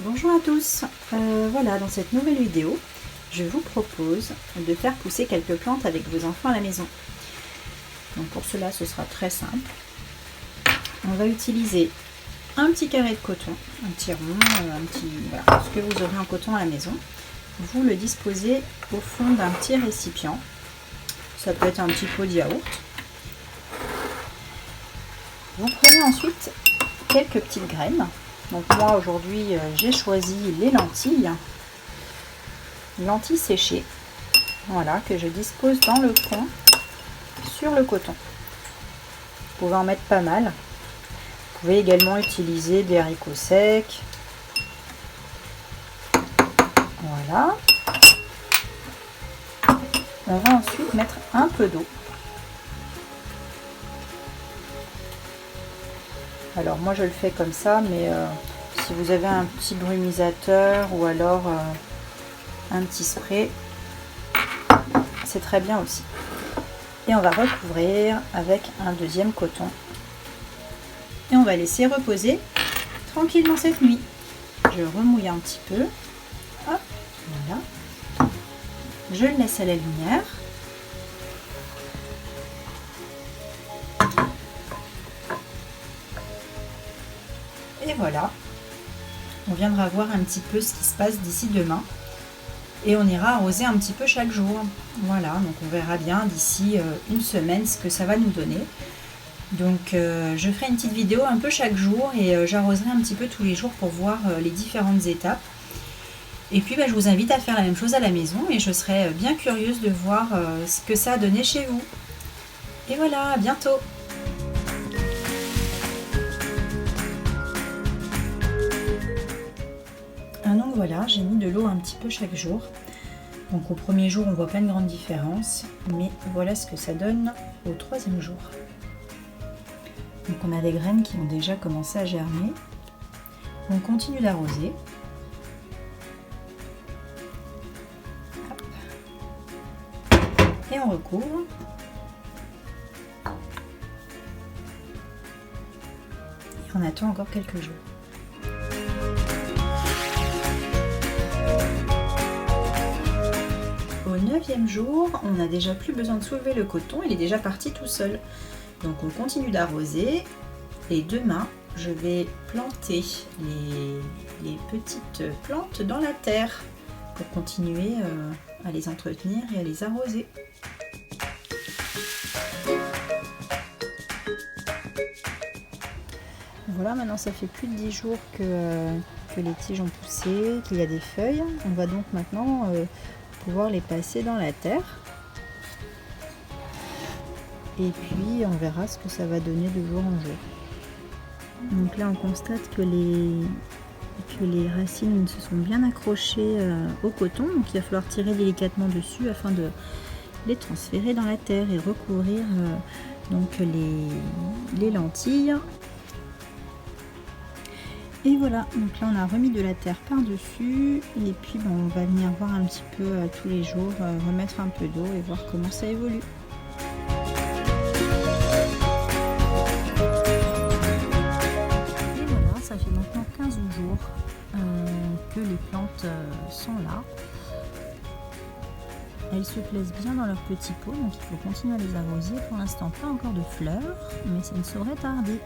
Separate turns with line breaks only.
Bonjour à tous, voilà, dans cette nouvelle vidéo, je vous propose de faire pousser quelques plantes avec vos enfants à la maison. Donc pour cela, ce sera très simple. On va utiliser un petit carré de coton, un petit rond, voilà, ce que vous aurez en coton à la maison. Vous le disposez au fond d'un petit récipient. Ça peut être un petit pot de yaourt. Vous prenez ensuite quelques petites graines. Donc moi aujourd'hui j'ai choisi les lentilles séchées, voilà, que je dispose dans le fond sur le coton. Vous pouvez en mettre pas mal. Vous pouvez également utiliser des haricots secs. Voilà. On va ensuite mettre un peu d'eau. Alors moi je le fais comme ça, mais si vous avez un petit brumisateur ou alors un petit spray, c'est très bien aussi. Et on va recouvrir avec un deuxième coton. Et on va laisser reposer tranquillement cette nuit. Je remouille un petit peu. Hop, voilà. Je le laisse à la lumière. Et voilà, on viendra voir un petit peu ce qui se passe d'ici demain. Et on ira arroser un petit peu chaque jour. Voilà, donc on verra bien d'ici une semaine ce que ça va nous donner. Donc je ferai une petite vidéo un peu chaque jour et j'arroserai un petit peu tous les jours pour voir les différentes étapes. Et puis je vous invite à faire la même chose à la maison et je serai bien curieuse de voir ce que ça a donné chez vous. Et voilà, à bientôt! Donc voilà, j'ai mis de l'eau un petit peu chaque jour. Donc au premier jour, on voit pas une grande différence, mais voilà ce que ça donne au troisième jour. Donc on a des graines qui ont déjà commencé à germer. On continue d'arroser. Et on recouvre. Et on attend encore quelques jours. Au 9e jour, on n'a déjà plus besoin de soulever le coton, il est déjà parti tout seul. Donc on continue d'arroser et demain je vais planter les petites plantes dans la terre pour continuer à les entretenir et à les arroser. Voilà, maintenant ça fait plus de 10 jours que les tiges ont poussé, qu'il y a des feuilles. On va donc maintenant pouvoir les passer dans la terre et puis on verra ce que ça va donner de jour en jour. Donc là on constate que les racines se sont bien accrochées au coton, donc il va falloir tirer délicatement dessus afin de les transférer dans la terre et recouvrir donc les lentilles. Et voilà, donc là on a remis de la terre par-dessus et puis on va venir voir un petit peu tous les jours, remettre un peu d'eau et voir comment ça évolue. Et voilà, ça fait maintenant 15 jours que les plantes sont là. Elles se plaisent bien dans leur petit pot, donc il faut continuer à les arroser. Pour l'instant pas encore de fleurs, mais ça ne saurait tarder.